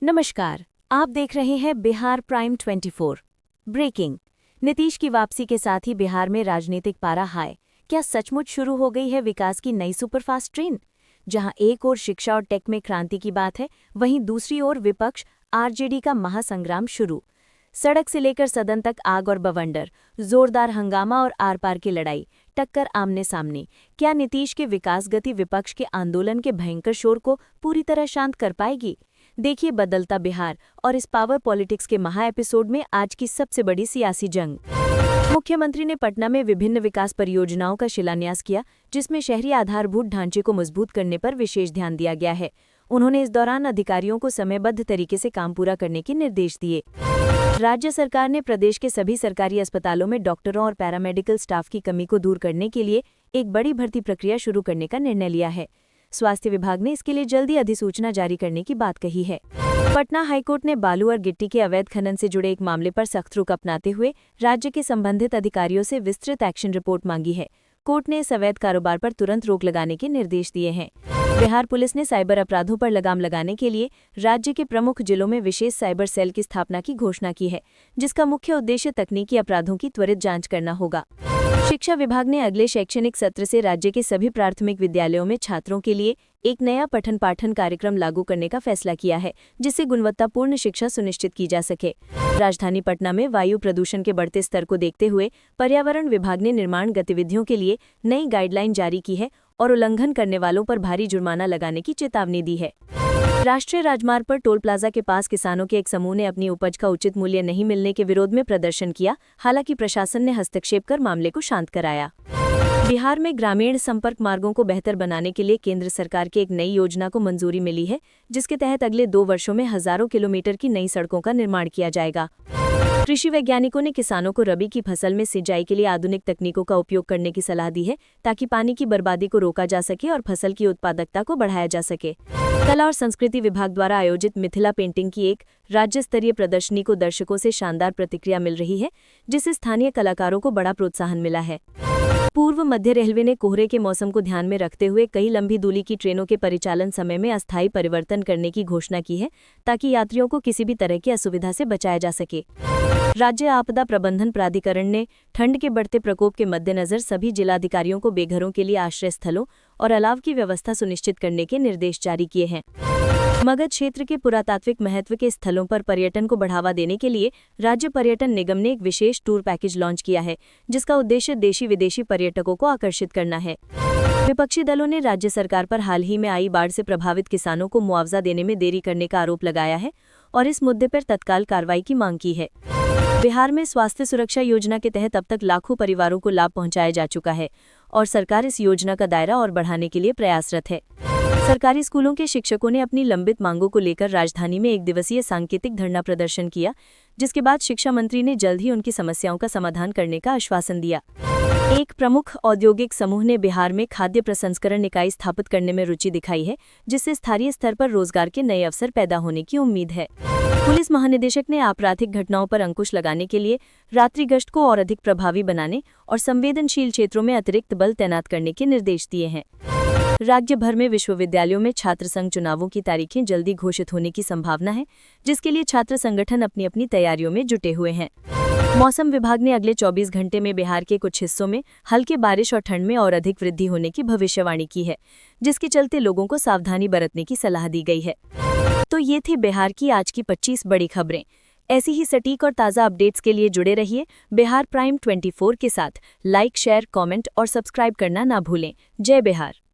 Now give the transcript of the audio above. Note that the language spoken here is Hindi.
नमस्कार, आप देख रहे हैं बिहार प्राइम 24। ब्रेकिंग। नीतीश की वापसी के साथ ही बिहार में राजनीतिक पारा हाई। क्या सचमुच शुरू हो गई है विकास की नई सुपरफास्ट ट्रेन? जहां एक ओर शिक्षा और टेक में क्रांति की बात है, वहीं दूसरी ओर विपक्ष आरजेडी का महासंग्राम शुरू। सड़क से लेकर सदन तक आग और बवंडर, जोरदार हंगामा और आर पार की लड़ाई, टक्कर आमने सामने। क्या नीतीश के विकास गति विपक्ष के आंदोलन के भयंकर शोर को पूरी तरह शांत कर पाएगी? देखिए बदलता बिहार और इस पावर पॉलिटिक्स के महा एपिसोड में आज की सबसे बड़ी सियासी जंग। मुख्यमंत्री ने पटना में विभिन्न विकास परियोजनाओं का शिलान्यास किया, जिसमें शहरी आधारभूत ढांचे को मजबूत करने पर विशेष ध्यान दिया गया है। उन्होंने इस दौरान अधिकारियों को समयबद्ध तरीके से काम पूरा करने के निर्देश दिए। राज्य सरकार ने प्रदेश के सभी सरकारी अस्पतालों में डॉक्टरों और पैरामेडिकल स्टाफ की कमी को दूर करने के लिए एक बड़ी भर्ती प्रक्रिया शुरू करने का निर्णय लिया है। स्वास्थ्य विभाग ने इसके लिए जल्दी अधिसूचना जारी करने की बात कही है। पटना हाईकोर्ट ने बालू और गिट्टी के अवैध खनन से जुड़े एक मामले पर सख्त रुख अपनाते हुए राज्य के संबंधित अधिकारियों से विस्तृत एक्शन रिपोर्ट मांगी है। कोर्ट ने इस अवैध कारोबार पर तुरंत रोक लगाने के निर्देश दिए हैं। बिहार पुलिस ने साइबर अपराधों पर लगाम लगाने के लिए राज्य के प्रमुख जिलों में विशेष साइबर सेल की स्थापना की घोषणा की है, जिसका मुख्य उद्देश्य तकनीकी अपराधों की त्वरित जांच करना होगा। शिक्षा विभाग ने अगले शैक्षणिक सत्र से राज्य के सभी प्राथमिक विद्यालयों में छात्रों के लिए एक नया पठन पाठन कार्यक्रम लागू करने का फैसला किया है, जिससे गुणवत्तापूर्ण शिक्षा सुनिश्चित की जा सके। राजधानी पटना में वायु प्रदूषण के बढ़ते स्तर को देखते हुए पर्यावरण विभाग ने निर्माण गतिविधियों के लिए नई गाइडलाइन जारी की है और उल्लंघन करने वालों पर भारी जुर्माना लगाने की चेतावनी दी है। राष्ट्रीय राजमार्ग पर टोल प्लाजा के पास किसानों के एक समूह ने अपनी उपज का उचित मूल्य नहीं मिलने के विरोध में प्रदर्शन किया। हालांकि प्रशासन ने हस्तक्षेप कर मामले को शांत कराया। बिहार में ग्रामीण संपर्क मार्गों को बेहतर बनाने के लिए केंद्र सरकार की एक नई योजना को मंजूरी मिली है, जिसके तहत अगले 2 वर्षों में हजारों किलोमीटर की नई सड़कों का निर्माण किया जाएगा। कृषि वैज्ञानिकों ने किसानों को रबी की फसल में सिंचाई के लिए आधुनिक तकनीकों का उपयोग करने की सलाह दी है, ताकि पानी की बर्बादी को रोका जा सके और फसल की उत्पादकता को बढ़ाया जा सके। कला और संस्कृति विभाग द्वारा आयोजित मिथिला पेंटिंग की एक राज्य स्तरीय प्रदर्शनी को दर्शकों से शानदार प्रतिक्रिया मिल रही है, जिससे स्थानीय कलाकारों को बड़ा प्रोत्साहन मिला है। पूर्व मध्य रेलवे ने कोहरे के मौसम को ध्यान में रखते हुए कई लंबी दूरी की ट्रेनों के परिचालन समय में अस्थायी परिवर्तन करने की घोषणा की है, ताकि यात्रियों को किसी भी तरह की असुविधा से बचाया जा सके। राज्य आपदा प्रबंधन प्राधिकरण ने ठंड के बढ़ते प्रकोप के मद्देनजर सभी जिलाधिकारियों को बेघरों के लिए आश्रय स्थलों और अलाव की व्यवस्था सुनिश्चित करने के निर्देश जारी किए हैं। मगध क्षेत्र के पुरातात्विक महत्व के स्थलों पर पर्यटन को बढ़ावा देने के लिए राज्य पर्यटन निगम ने एक विशेष टूर पैकेज लॉन्च किया है, जिसका उद्देश्य देशी विदेशी पर्यटकों को आकर्षित करना है। विपक्षी दलों ने राज्य सरकार पर हाल ही में आई बाढ़ से प्रभावित किसानों को मुआवजा देने में देरी करने का आरोप लगाया है और इस मुद्दे पर तत्काल कार्रवाई की मांग की है। बिहार में स्वास्थ्य सुरक्षा योजना के तहत अब तक लाखों परिवारों को लाभ पहुंचाया जा चुका है और सरकार इस योजना का दायरा और बढ़ाने के लिए प्रयासरत है। सरकारी स्कूलों के शिक्षकों ने अपनी लंबित मांगों को लेकर राजधानी में एक दिवसीय सांकेतिक धरना प्रदर्शन किया, जिसके बाद शिक्षा मंत्री ने जल्द ही उनकी समस्याओं का समाधान करने का आश्वासन दिया। एक प्रमुख औद्योगिक समूह ने बिहार में खाद्य प्रसंस्करण इकाई स्थापित करने में रुचि दिखाई है, जिससे स्थानीय स्तर पर रोजगार के नए अवसर पैदा होने की उम्मीद है। पुलिस महानिदेशक ने आपराधिक घटनाओं पर अंकुश लगाने के लिए रात्रि गश्त को और अधिक प्रभावी बनाने और संवेदनशील क्षेत्रों में अतिरिक्त बल तैनात करने के निर्देश दिए हैं। राज्य भर में विश्वविद्यालयों में छात्र संघ चुनावों की तारीखें जल्दी घोषित होने की संभावना है, जिसके लिए छात्र संगठन अपनी अपनी तैयारियों में जुटे हुए हैं। मौसम विभाग ने अगले 24 घंटे में बिहार के कुछ हिस्सों में हल्के बारिश और ठंड में और अधिक वृद्धि होने की भविष्यवाणी की है, जिसके चलते लोगों को सावधानी बरतने की सलाह दी गई है। तो ये थी बिहार की आज की 25 बड़ी खबरें। ऐसी ही सटीक और ताज़ा अपडेट्स के लिए जुड़े रहिए बिहार प्राइम 24 के साथ। लाइक, शेयर, कमेंट और सब्सक्राइब करना ना भूलें। जय बिहार।